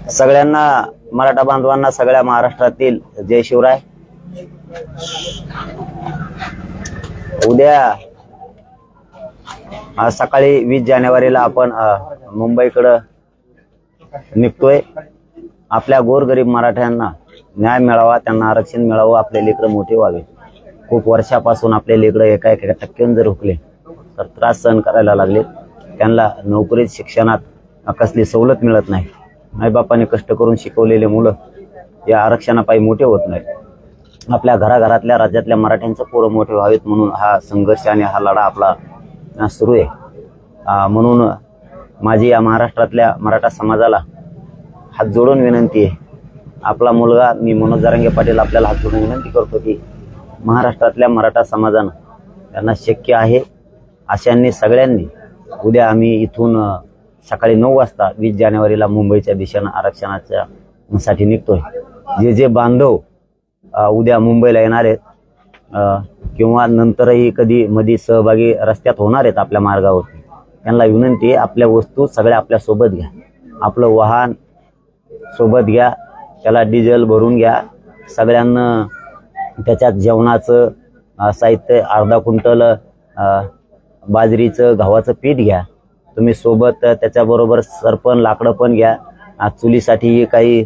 सगळ्यांना मराठा बांधवांना सगळ्या महाराष्ट्रातील जय शिवराय। उद्या आज सकाळी 20 जानेवारीला आपण मुंबईकडे निघतोय। आपल्या गोरगरीब मराठ्यांना न्याय मिळावा, त्यांना आरक्षण मिळावं, आपले लेकरं मोठे व्हावे। खूप वर्षापासून आपले लेकरं एका टक्क्याने जर हुकले तर त्रास सहन करायला लागले। त्यांना नोकरीत शिक्षणात कसली सवलत मिळत नाही। आईबापाने कष्ट करून शिकवलेले मुलं या आरक्षणापायी मोठे होत नाहीत। आपल्या घराघरातल्या राज्यातल्या मराठ्यांचे पोरं मोठे व्हावेत म्हणून हा संघर्ष आणि हा लढा आपला सुरू आहे। म्हणून माझी या महाराष्ट्रातल्या मराठा समाजाला हात जोडून विनंती आहे। आपला मुलगा मी मनोज जरांगे पाटील आपल्याला हात जोडून विनंती करतो की महाराष्ट्रातल्या मराठा समाजानं त्यांना शक्य आहे अशांनी सगळ्यांनी उद्या आम्ही इथून सकाळी 9 वाजता 20 जानेवारीला मुंबईच्या दिशेने आरक्षणाच्या साठी निघतोय। जे जे बांधव उद्या मुंबईला येणार आहेत किंवा नंतरही कधी मध्ये सहभागी रस्त्यात होणार आहेत आपल्या मार्गावरती, त्यांना विनंती आहे आपल्या वस्तू सगळ्या आपल्या सोबत घ्या। आपलं वाहन सोबत घ्या, त्याला डिझेल भरून घ्या। सगळ्यांना त्याच्यात जेवणाचं साहित्य अर्धा क्विंटल बाजरीचं गव्हाचं पीठ घ्या तुम्ही सोबत। त्याच्याबरोबर सरपण लाकडं पण घ्या। चुलीसाठी काही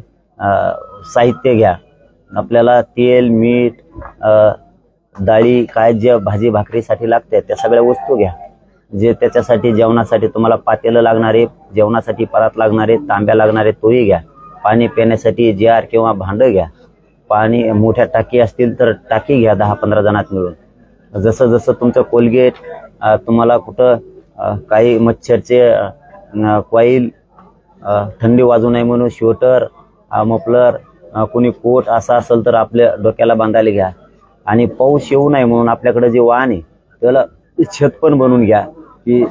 साहित्य घ्या। आपल्याला तेल मीठ डाळी काय जे भाजी भाकरीसाठी लागते त्या सगळ्या वस्तू घ्या। जे त्याच्यासाठी जेवणासाठी तुम्हाला पातेलं लागणारे, जेवणासाठी परात लागणारे, तांब्या लागणारे तोही घ्या। पाणी पिण्यासाठी जार किंवा भांडं घ्या। पाणी मोठ्या टाकी असतील तर टाकी घ्या 10-15 जणात मिळून। जसं जसं तुमचं कोलगेट तुम्हाला कुठं काही मच्छरचे कॉईल थंडी वाजू नये म्हणून स्वेटर मफलर कोणी कोट असं असेल तर आपल्या डोक्याला बांधायला घ्या। आणि पाऊस येऊ नये म्हणून आपल्याकडे जे वाहन आहे त्याला छत पण बनवून घ्या की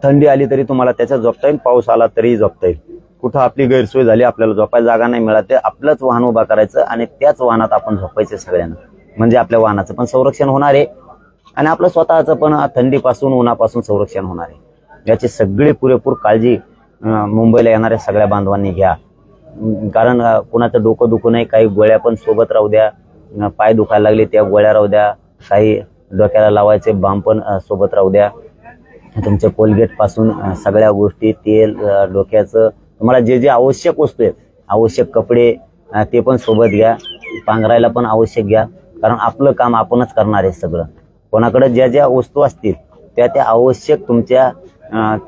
थंडी आली तरी तुम्हाला त्याच्यात झोपता येईल, पाऊस आला तरीही झोपता येईल। कुठं आपली गैरसोय झाली आपल्याला झोपायला जागा नाही मिळत ते आपलंच वाहन उभा करायचं आणि त्याच वाहनात आपण झोपायचं सगळ्यांना, म्हणजे आपल्या वाहनाचं पण संरक्षण होणार आहे आणि आपलं स्वतःचं पण थंडीपासून उन्हापासून संरक्षण होणार आहे। याची सगळी पुरेपूर काळजी मुंबईला येणाऱ्या सगळ्या बांधवांनी घ्या। कारण कुणाचं डोकं दुखू नये, काही गोळ्या पण सोबत राहू द्या। पाय दुखायला लागले त्या गोळ्या राहू द्या, काही डोक्याला लावायचे बाम पण सोबत राहू द्या। तुमच्या कोलगेट पासून सगळ्या गोष्टी तेल डोक्याचं तुम्हाला जे जे आवश्यक वस्तू आहेत, आवश्यक कपडे ते पण सोबत घ्या। पांघरायला पण आवश्यक घ्या, कारण आपलं काम आपणच करणार आहे सगळं। कोणाकडे ज्या ज्या वस्तू असतील त्या त्या आवश्यक तुमच्या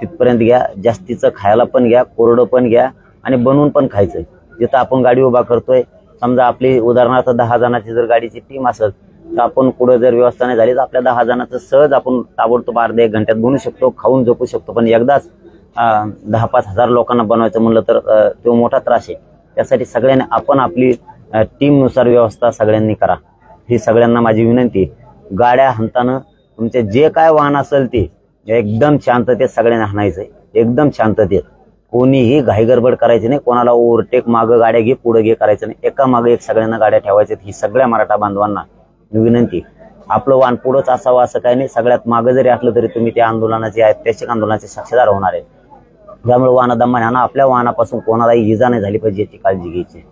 तिथपर्यंत घ्या। जास्तीचं खायला पण घ्या, कोरडं पण घ्या आणि बनवून पण खायचं। जिथं आपण गाडी उभा करतोय, समजा आपली उदाहरणार्थ 10 जणांची जर गाडीची टीम असेल तर आपण पुढे जर व्यवस्था नाही झाली तर आपल्या 10 जणांचं सहज आपण ताबडतोब अर्ध्या 1 घंट्यात बनवू शकतो, खाऊन झोपू शकतो। पण एकदाच 10-5 हजार लोकांना बनवायचं म्हणलं तर तो मोठा त्रास आहे। त्यासाठी सगळ्यांनी आपण आपली टीमनुसार व्यवस्था सगळ्यांनी करा, ही सगळ्यांना माझी विनंती आहे। गाड्या हाणताना तुमचे जे काय वाहन असेल ते एकदम शांततेत सगळ्यांना हाणायचं, एकदम शांततेत। कोणीही घाईगडबड करायची नाही, कोणाला ओव्हरटेक मागं गाड्या घे पुढे घे करायचं नाही, एका मागे एक सगळ्यांना गाड्या ठेवायच्यात, ही सगळ्या मराठा बांधवांना विनंती। आपलं वाहन पुढंच असावं असं काही नाही, सगळ्यात मागं जरी असलं तरी तुम्ही त्या आंदोलनाचे ऐतिहासिक आंदोलनाचे साक्षीदार होणार आहे। त्यामुळे वाहनदमाने आणा, आपल्या वाहनापासून कोणालाही इजा नाही झाली पाहिजे याची काळजी घ्यायची।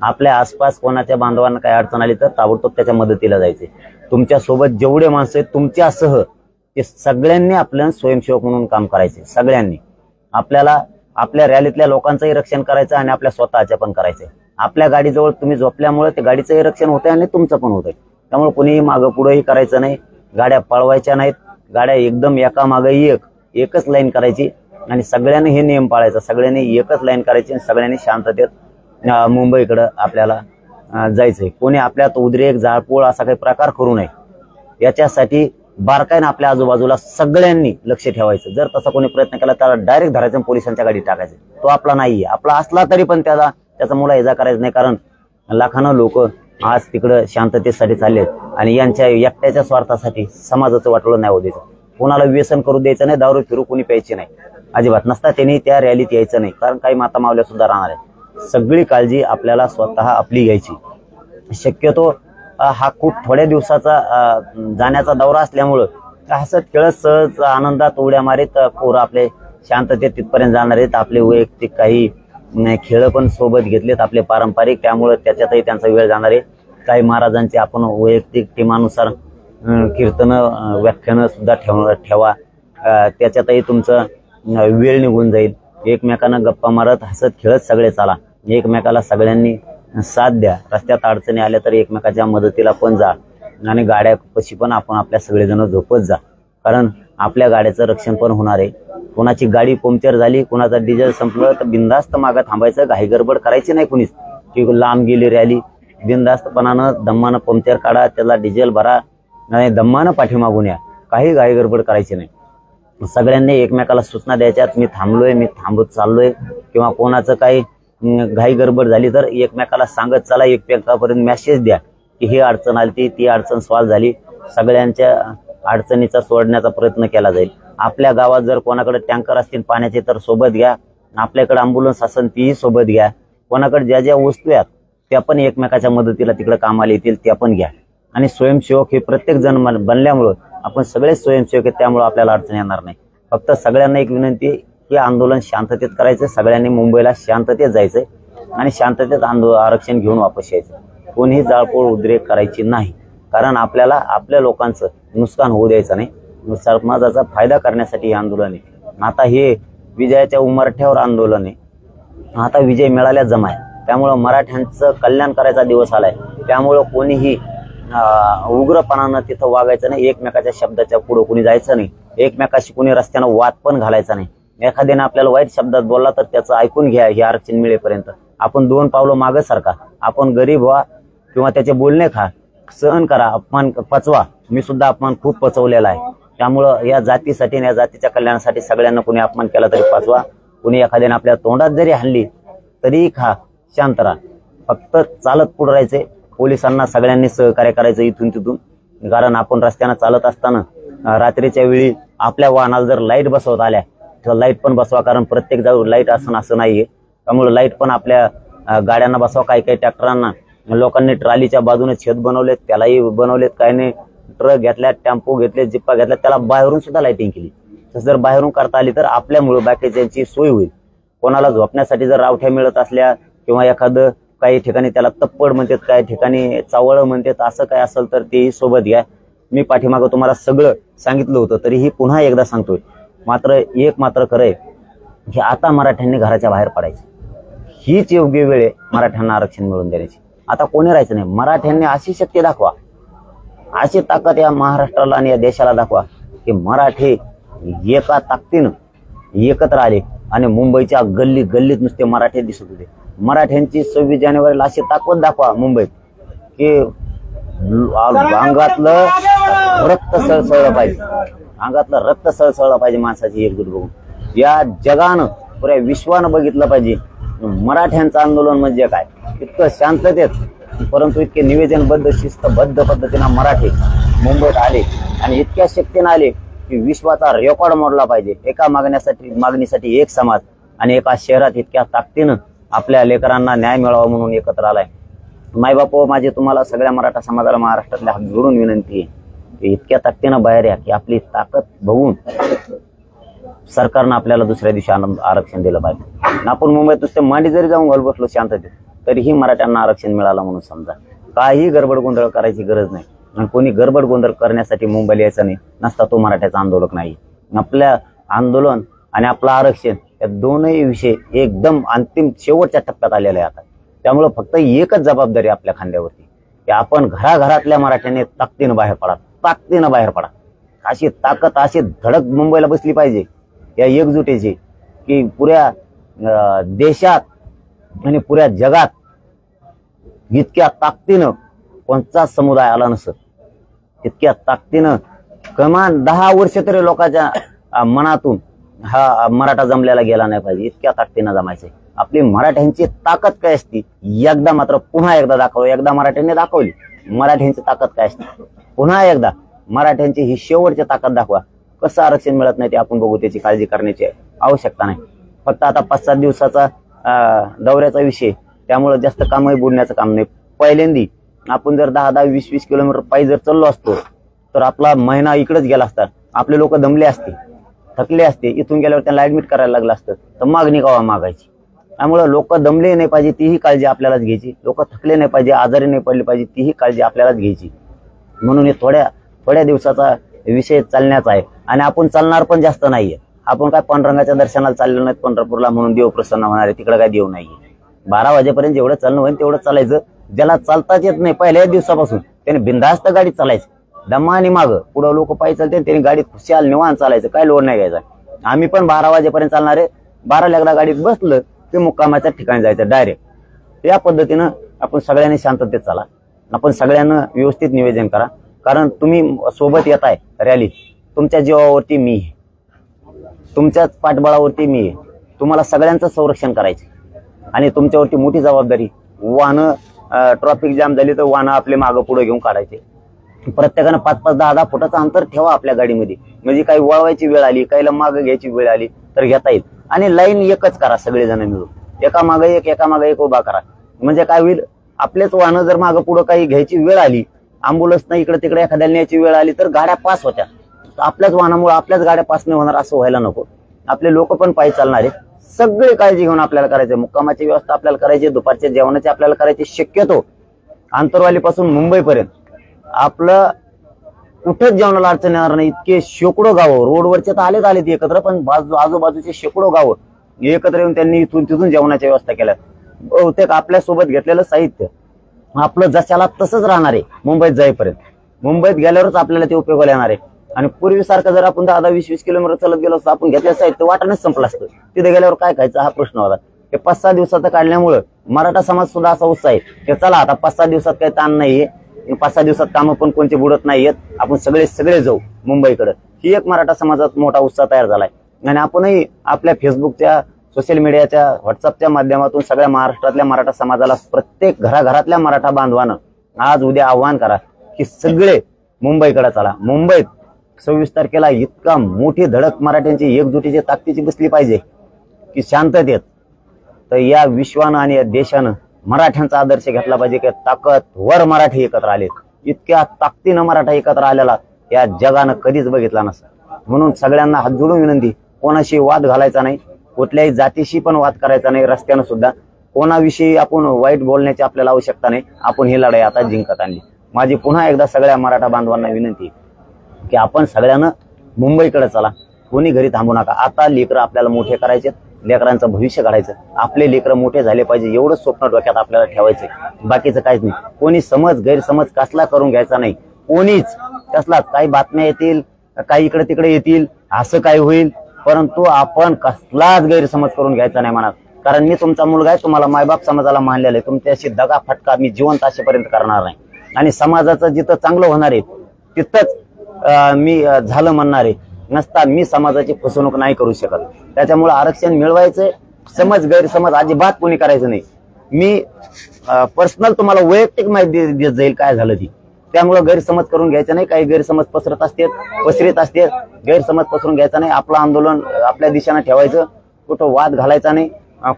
आपल्या आसपास कोणाच्या बांधवांना काही अडचण आली तर ताबडतोब त्याच्या मदतीला जायचे। तुमच्या सोबत जेवढे माणसं आहेत तुमच्यासह ते सगळ्यांनी आपल्याला स्वयंसेवक म्हणून काम करायचे। सगळ्यांनी आपल्याला आपल्या रॅलीतल्या लोकांचंही रक्षण करायचं आणि आपल्या स्वतःच्या पण करायचं। आपल्या गाडीजवळ तुम्ही झोपल्यामुळे ते गाडीचंही रक्षण होतंय आणि तुमचं पण होतंय। त्यामुळे कोणीही मागं पुढेही करायचं नाही, गाड्या पळवायच्या नाहीत, गाड्या एकदम एका मागे एकच लाईन करायची आणि सगळ्यांनी हे नियम पाळायचा। सगळ्यांनी एकच लाईन करायची आणि सगळ्यांनी शांततेत मुंबईकडे आपल्याला जायचंय। कोणी आपल्यात उद्रेक जाळपोळ असा काही प्रकार करू नये याच्यासाठी बारकाईने आपल्या आजूबाजूला सगळ्यांनी लक्ष ठेवायचं। जर तसा कोणी प्रयत्न केला त्याला डायरेक्ट धरायचं, पोलिसांच्या गाडीत टाकायचं। तो आपला नाहीये, आपला असला तरी पण त्याचा मुला इजा करायचं नाही, कारण लाखांना लोक आज तिकडे शांततेसाठी चाललेत आणि यांच्या एकट्याच्या स्वार्थासाठी समाजाचं वाटोळं नाही होऊ द्यायचं। कोणाला व्यसन करू द्यायचं नाही, दारू फिरू कोणी प्यायची नाही अजिबात। नसता त्यांनी त्या रॅलीत यायचं नाही, कारण काही माता मावल्या सुद्धा राहणार आहेत। सगळी काळजी आपल्याला स्वतः आपली घ्यायची। शक्यतो हा खूप थोड्या दिवसाचा जाण्याचा दौरा असल्यामुळं हसत खेळत सहज आनंदात उड्या मारीत पोरं आपले शांततेत तिथपर्यंत जाणार आहेत. आपले वैयक्तिक काही खेळ पण सोबत घेतलेत आपले पारंपरिक, त्यामुळे त्याच्यातही त्यांचा वेळ जाणार आहे. काही महाराजांचे आपण वैयक्तिक टीमानुसार कीर्तन व्याख्यानं सुद्धा ठेवा, त्याच्यातही तुमचं वेळ निघून जाईल. एकमेकांना गप्पा मारत हसत खेळत सगळे चाला, एकमेकाला सगळ्यांनी साथ द्या. रस्त्यात अडचणी आल्या तर एकमेकाच्या मदतीला पण जा आणि गाड्यापाशी पण आपण आपल्या सगळेजण झोपत जा, कारण आपल्या गाड्याचं रक्षण पण होणार आहे. कोणाची गाडी पंक्चर झाली, कोणाचा डिझेल संपलं तर बिनधास्त मागं थांबायचं, घाई गडबड करायची नाही कुणीच. की लांब गेली रॅली बिनधास्तपणानं दम्मानं पंक्चर काढा, त्याला डिझेल भरा आणि दम्मानं पाठीमागून या, काही घाई गडबड करायची नाही. सगळ्यांनी एकमेकाला सूचना द्यायच्यात, मी थांबलोय, मी थांबत चाललोय, किंवा कोणाचं काही घाई गडबड झाली तर एकमेकाला सांगत चला, एकमेकापर्यंत मेसेज द्या की ही अडचण आली, ती अडचण सॉल्व्ह झाली. सगळ्यांच्या अडचणीचा सोडण्याचा प्रयत्न केला जाईल. आपल्या गावात जर कोणाकडे टँकर असतील पाण्याचे तर सोबत घ्या, आपल्याकडे अँब्युलन्स असेल तीही सोबत घ्या. कोणाकडे ज्या ज्या वस्तू आहेत त्या पण एकमेकाच्या मदतीला तिकडे कामाला येतील त्या पण घ्या. आणि स्वयंसेवक हे प्रत्येक जण बनल्यामुळं आपण सगळे स्वयंसेवक आहेत, त्यामुळे आपल्याला अडचण येणार नाही. फक्त सगळ्यांना एक विनंती की आंदोलन शांततेत करायचं, सगळ्यांनी मुंबईला शांततेत जायचंय आणि शांततेत आरक्षण घेऊन वापस यायचं. कोणीही जाळपोळ उद्रेक करायची नाही, कारण आपल्याला आपल्या लोकांचं नुकसान होऊ द्यायचं नाही. समाजाचा फायदा करण्यासाठी हे आंदोलन आहे. आता हे विजयाच्या उमरठ्यावर आंदोलन आहे, आता विजय मिळाल्या जमाय, त्यामुळं मराठ्यांचं कल्याण करायचा दिवस आलाय. त्यामुळं कोणीही उग्रपणानं तिथं वागायचं नाही, एकमेकाच्या शब्दाच्या पुढे कोणी जायचं नाही, एकमेकाशी कोणी रस्त्यानं वाद पण घालायचा नाही. एखाद्याने आपल्याला वाईट शब्दात बोलला तर त्याचं ऐकून घ्या, हे आरक्षण मिळेपर्यंत आपण 2 पावलं मागं सारखा, आपण गरीब व्हा किंवा त्याचे बोलणे खा, सहन करा, अपमान पचवा. मी सुद्धा अपमान खूप पचवलेला आहे. त्यामुळं या जातीसाठी आणि या जातीच्या कल्याणासाठी सगळ्यांना कोणी अपमान केला तरी पचवा, कोणी एखाद्याने आपल्या तोंडात जरी हाणली तरी खा, शांत राहा. फक्त चालत पुढे राहायचे, पोलिसांना सगळ्यांनी सहकार्य करायचं इथून तिथून. कारण आपण रस्त्यानं चालत असताना रात्रीच्या वेळी आपल्या वाहनाला जर लाईट बसवत आल्या तर लाईट पण बसवा, कारण प्रत्येक जाऊ लाईट असं नाहीये. त्यामुळे लाईट पण आपल्या गाड्यांना बसवा. काही काही ट्रॅक्टरांना लोकांनी ट्रॉलीच्या बाजूने छेद बनवलेत, त्यालाही बनवलेत. काही नाही ट्रक घेतल्यात, टेम्पो घेतले, जिप्पा घेतल्या, त्याला बाहेरून सुद्धा लाईटिंग केली. तसं जर बाहेरून करता आली तर आपल्यामुळे बाकीच्यांची सोय होईल. कोणाला झोपण्यासाठी जर रावठ्या मिळत असल्या किंवा एखादं काही ठिकाणी त्याला तप्पड म्हणतात, काही ठिकाणी चावळ म्हणतात, असं काय असेल तर तेही सोबत घ्या. मी पाठीमागं तुम्हाला सगळं सांगितलं होतं, तरीही पुन्हा एकदा सांगतोय. मात्र खरंय की आता मराठ्यांनी घराच्या बाहेर पडायचं, हीच योग्य वेळ आहे मराठ्यांना आरक्षण मिळवून देण्याची. आता कोणी राहायचं नाही. मराठ्यांनी अशी शक्ती दाखवा, अशी ताकद या महाराष्ट्राला आणि या देशाला दाखवा की मराठी एका ताकदीनं एकत्र आले आणि मुंबईच्या गल्ली गल्लीत नुसते मराठी दिसत होते. मराठ्यांची 26 जानेवारीला अशी ताकद दाखवा मुंबईत की अंगातलं रक्त सळसळलं पाहिजे, अंगातलं रक्त सळसळलं पाहिजे माणसाची एकजूट बघून. या जगानं पुऱ्या विश्वानं बघितलं पाहिजे मराठ्यांचं आंदोलन म्हणजे काय. इतकं शांततेत परंतु इतके निवेदनबद्ध शिस्तबद्ध पद्धतीनं मराठी मुंबईत आले आणि इतक्या शक्तीनं आले की विश्वाचा रेकॉर्ड मोडला पाहिजे. एका मागणीसाठी एक समाज आणि एका शहरात इतक्या ताकदीनं आपल्या लेकरांना न्याय मिळावा म्हणून एकत्र आलाय. मायबापो, माझी तुम्हाला सगळ्या मराठा समाजाला महाराष्ट्रातल्या हात जोडून विनंती आहे की इतक्या ताकदीनं बाहेर या की आपली ताकद बघून सरकारनं आपल्याला दुसऱ्या दिवशी आरक्षण दिलं पाहिजे. आपण मुंबईत नुसते मांडी जरी जाऊन घाल बसलो शांततेत तरीही मराठ्यांना आरक्षण मिळालं म्हणून समजा. काही गडबड गोंधळ करायची गरज नाही. आणि कोणी गडबड गोंधळ करण्यासाठी मुंबईला यायचं नाही नसता तो मराठ्याचा आंदोलक नाही. आपल्या आंदोलन आणि आपलं आरक्षण या दोनही विषय एकदम अंतिम शेवटच्या टप्प्यात आलेले आहे आता. त्यामुळे फक्त एकच जबाबदारी आपल्या खांद्यावरती की आपण घराघरातल्या मराठ्यांनी ताकदीनं बाहेर पडा, ताकदीनं बाहेर पडा. अशी ताकद, अशी धडक मुंबईला बसली पाहिजे या एकजुटीची की पुऱ्या देशात आणि पुऱ्या जगात इतक्या ताकदीनं कोणता समुदाय आला नसत. इतक्या ताकदीनं कमान 10 वर्ष तरी लोकांच्या मनातून हा मराठा जमलेला गेला नाही पाहिजे. इतक्या ताकदीनं जमायचे. आपली मराठ्यांची ताकद काय असती एकदा मात्र पुन्हा एकदा दाखव. एकदा मराठ्यांनी दाखवली मराठ्यांची ताकद काय असते. पुन्हा एकदा मराठ्यांची ही शेवटची ताकद दाखवा. कसं आरक्षण मिळत नाही ते आपण बघू, त्याची काळजी करण्याची आवश्यकता नाही. फक्त आता 5-7 दिवसाचा दौऱ्याचा विषय, त्यामुळे जास्त कामही बोलण्याचं काम नाही. पहिल्यांदी आपण जर 10-10, 20-20 किलोमीटर पायी जर चाललो असतो तर आपला महिना इकडेच गेला असता. आपले लोक दमले असते, थकले असते, इथून गेल्यावर त्यांना ऍडमिट करायला लागलं असतं, तर मागणी कवा मागायची. त्यामुळे लोक दमले नाही पाहिजे तीही काळजी आपल्यालाच घ्यायची, लोक थकले नाही पाहिजे, आजारी नाही पडले पाहिजे तीही काळजी आपल्यालाच घ्यायची. म्हणून हे थोड्या दिवसाचा विषय चालण्याचा आहे. आणि आपण चालणार पण जास्त नाहीये. आपण काय पांडुरंगाच्या दर्शनाला चाललेलो नाहीत पंढरपूरला म्हणून देव प्रसन्न होणार आहे, तिकडे काय देव नाहीये. 12 वाजेपर्यंत जेवढं चालणं होईल तेवढं चालायचं. ज्याला चालताच येत नाही पहिल्याच दिवसापासून त्याने बिंदास्त गाडीत चालायचं, दमा आणि मागं. पुढं लोक पायी चालते त्याने गाडीत खुशाल निवांत चालायचं, काय लोड नाही घ्यायचा. आम्ही पण 12 वाजेपर्यंत चालणारे. 12ला एकदा गाडीत बसलं की मुक्कामाच्या ठिकाणी जायचं डायरेक्ट. या पद्धतीनं आपण सगळ्यांनी शांततेत चाला. आपण सगळ्यांना व्यवस्थित नियोजन करा. कारण तुम्ही सोबत येत आहे रॅलीत, तुमच्या जीवावरती मी आहे, तुमच्याच पाठबळावरती मी आहे. तुम्हाला सगळ्यांचं संरक्षण करायचं आणि तुमच्यावरती मोठी जबाबदारी. वाहनं ट्रॅफिक जाम झाली तर वाहनं आपले मागं पुढे घेऊन काढायचे. प्रत्येकानं 5-5, 10-10 फुटाचं अंतर ठेवा आपल्या गाडीमध्ये. म्हणजे काही वळवायची वेळ आली, काहीला मागं घ्यायची वेळ आली तर घेता येईल. आणि लाईन एकच करा सगळेजण मिळून, एका मागे एक उभा करा. म्हणजे काय होईल, आपलेच वाहनं जर मागं पुढं काही घ्यायची वेळ आली, अँब्युलन्स नाही इकडे तिकडे एखाद्याला न्यायची वेळ आली तर गाड्या पास होत्या. आपल्याच वाहनामुळे आपल्याच गाड्या पास नाही होणार असं व्हायला नको. आपले लोक पण पायी चालणारे. सगळी काळजी घेऊन आपल्याला करायचं. मुक्कामाची व्यवस्था आपल्याला करायची, दुपारच्या जेवणाची आपल्याला करायची. शक्यतो आंतरवालीपासून मुंबईपर्यंत आपलं कुठेच जेवणाला अडचण येणार नाही. इतके शेकडो गावं रोडवरचे तर आलेत एकत्र, पण आजूबाजूचे शेकडो गावं एकत्र येऊन त्यांनी इथून तिथून जेवणाची व्यवस्था केल्या. बहुतेक आपल्यासोबत घेतलेलं साहित्य आपलं जशाला तसंच राहणार आहे मुंबईत जाईपर्यंत. मुंबईत गेल्यावरच आपल्याला ते उपयोगाला येणार आहे. आणि पूर्वीसारखं जर आपण 10-10, 20-20 किलोमीटर चालत गेलो असतो, आपण घेतलं साहित्य वाटानेच संपलं असतं. तिथे गेल्यावर काय खायचं हा प्रश्न होता. हे 5-6 दिवसाचं काढल्यामुळं मराठा समाज सुद्धा असा उत्साह आहे की चला आता 5-6 दिवसात काही ताण नाहीये, 5-6 दिवसात कामं पण कोणते बुडत नाहीयेत, आपण सगळे जाऊ मुंबईकडे. ही एक मराठा समाजात मोठा उत्साह तयार झालाय. आणि आपणही आपल्या फेसबुकच्या, सोशल मीडियाच्या, व्हॉट्सअपच्या माध्यमातून सगळ्या महाराष्ट्रातल्या मराठा समाजाला, प्रत्येक घराघरातल्या मराठा बांधवानं आज उद्या आव्हान करा की सगळे मुंबईकडे चला. मुंबईत 26 तारखेला इतका मोठी धडक मराठ्यांची एकजुटीची ताकदीची बसली पाहिजे की शांततेत. तर या विश्वानं आणि या देशानं मराठ्यांचा आदर्श घेतला पाहिजे की ताकदवर मराठी एकत्र आले. इतक्या ताकदीनं मराठा एकत्र आलेला या जगानं कधीच बघितला नसता. म्हणून सगळ्यांना हात जोडून विनंती, कोणाशी वाद घालायचा नाही, कुठल्याही जातीशी पण वाद करायचा नाही. रस्त्यानं सुद्धा कोणाविषयी आपण वाईट बोलण्याची आपल्याला आवश्यकता नाही. आपण ही लढाई आता जिंकत आणली. माझी पुन्हा एकदा सगळ्या मराठा बांधवांना विनंती की आपण सगळ्यांना मुंबईकडे चला, कोणी घरी थांबू नका. आता लेकरं आपल्याला मोठे करायचे, लेकरांचं भविष्य घडायचं. आपले लेकरं मोठे झाले पाहिजे एवढंच स्वप्न डोक्यात आपल्याला ठेवायचं. बाकीचं काहीच नाही. कोणी गैरसमज कसला करून घ्यायचा नाही. कोणीच कसलाच. काही बातम्या येतील, काही इकडे तिकडे येतील, असं काय होईल, परंतु आपण कसलाच गैरसमज करून घ्यायचा नाही मनात. कारण मी तुमचा मुलगा आहे, तुम्हाला मायबाप समाजाला मानलेलं आहे. तुमच्याशी दगा फटका मी जिवंत असेपर्यंत करणार नाही. आणि समाजाचं जिथं चांगलं होणार आहे तिथंच मी झालं म्हणणार आहे. नसता मी समाजाची फसवणूक नाही करू शकत. त्याच्यामुळे आरक्षण मिळवायचंय. गैरसमज अजिबात कोणी करायचं नाही. मी पर्सनल तुम्हाला वैयक्तिक माहिती देत जाईल काय झालं ती. त्यामुळे गैरसमज करून घ्यायचं नाही. काही गैरसमज पसरत असते, गैरसमज पसरून घ्यायचा नाही. आपलं आंदोलन आपल्या दिशेनं ठेवायचं. कुठं वाद घालायचा नाही,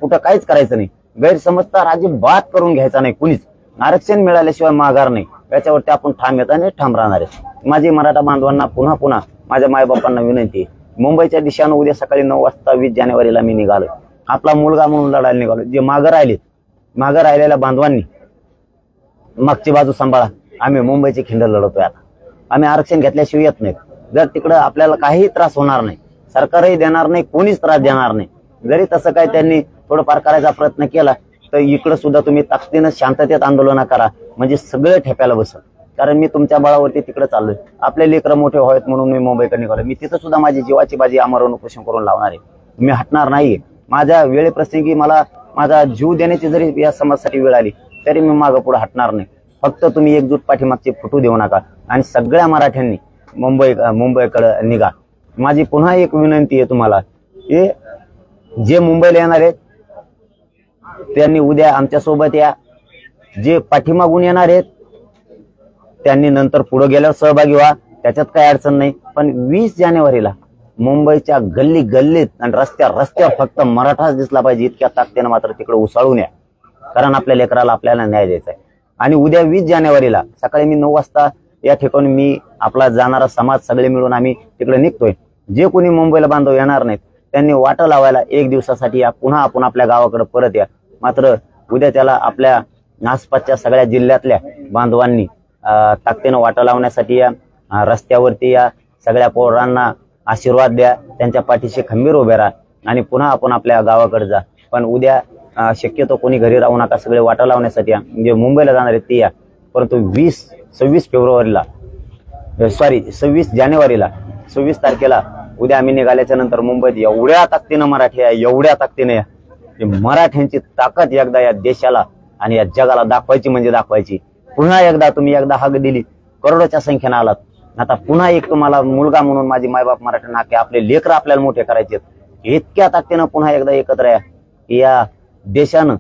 कुठं काहीच करायचं नाही. गैरसमज तर अजिबात करून घ्यायचा नाही कुणीच. आरक्षण मिळाल्याशिवाय माघार नाही, याच्यावरती आपण ठाम येत आणि ठाम राहणार आहे. माझी मराठा बांधवांना पुन्हा माझ्या मायबापांना विनंती, मुंबईच्या दिशेनं उद्या सकाळी 9 वाजता 20 जानेवारीला मी निघालो. आपला मुलगा म्हणून लढायला निघालो. जे मागं राहिलेल्या बांधवांनी मागची बाजू सांभाळा. आम्ही मुंबईची खिंड लढवतोय. आता आम्ही आरक्षण घेतल्याशिवाय येत नाही. जर तिकडं आपल्याला काही त्रास होणार नाही, सरकारही देणार नाही, कोणीच त्रास देणार नाही. जरी तसं काय त्यांनी थोडंफार करायचा प्रयत्न केला तर इकडं सुद्धा तुम्ही ताकदीनं शांततेत आंदोलन करा, म्हणजे सगळं ठेप्याला बसल. कारण मी तुमच्या बळावरती तिकडे चाललोय. आपले लेकरं मोठे व्हावेत म्हणून मी मुंबईकडे निघालोय. मी तिथं सुद्धा माझी जीवाची बाजी आमरण उपोषण करून लावणार आहे. मी हटणार नाहीये. माझ्या वेळेप्रसंगी मला माझा जीव देण्याची जरी या समाजासाठी वेळ आली तरी मी मागं पुढे हटणार नाही. फक्त तुम्ही एकजूट पाठीमागची फुटू देऊ नका आणि सगळ्या मराठ्यांनी मुंबईकडे निघा. माझी पुन्हा एक विनंती आहे तुम्हाला, की जे मुंबईला येणार आहेत त्यांनी उद्या आमच्या सोबत या. जे पाठीमागून येणार आहेत त्यांनी नंतर पुढे गेल्यावर सहभागी व्हा, त्याच्यात काही अडचण नाही. पण 20 जानेवारीला मुंबईच्या गल्लीत आणि रस्त्यावर फक्त मराठाच दिसला पाहिजे. इतक्या ताकदीनं मात्र तिकडे उसळून या. कारण आपल्या लेकराला आपल्याला न्याय द्यायचा आहे. आणि उद्या 20 जानेवारीला सकाळी मी 9 वाजता या ठिकाणी मी आपला जाणारा समाज सगळे मिळून आम्ही तिकडे निघतोय. जे कोणी मुंबईला बांधव येणार नाहीत त्यांनी वाटा लावायला 1 दिवसासाठी या, पुन्हा आपण आपल्या गावाकडे परत या. मात्र उद्या त्याला आपल्या आसपासच्या सगळ्या जिल्ह्यातल्या बांधवांनी ताकदीनं वाटा लावण्यासाठी या, रस्त्यावरती या, सगळ्या पोरांना आशीर्वाद द्या, त्यांच्या पाठीशी खंबीर उभे राहा आणि पुन्हा आपण आपल्या गावाकडे जा. पण उद्या शक्यतो कोणी घरी राहू नका, सगळे वाटा लावण्यासाठी या. म्हणजे मुंबईला जाणार आहेत ते या, परंतु 26 जानेवारीला 26 तारखेला उद्या आम्ही निघाल्याच्या नंतर मुंबईत एवढ्या ताकदीनं मराठी आहे, एवढ्या ताकदीनं या, मराठ्यांची ताकद एकदा या देशाला आणि या जगाला दाखवायची म्हणजे दाखवायची. पुन्हा एकदा तुम्ही हाक दिली, करोडोच्या संख्येनं आलात. आता पुन्हा एक तुम्हाला मुलगा म्हणून माझी मायबाप मराठी नाके, आपले लेकर आपल्याला मोठे करायचे. इतक्या ताकदीनं पुन्हा एकदा एकत्र या देशानं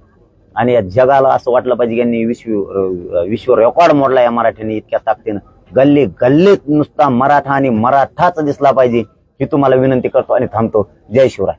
आणि या जगाला असं वाटलं पाहिजे यांनी विश्व रेकॉर्ड मोडला या मराठ्यांनी इतक्या ताकदीनं. गल्ली गल्लीत नुसता मराठा आणि मराठाच दिसला पाहिजे ही तुम्हाला विनंती करतो आणि थांबतो. जय शिवराय.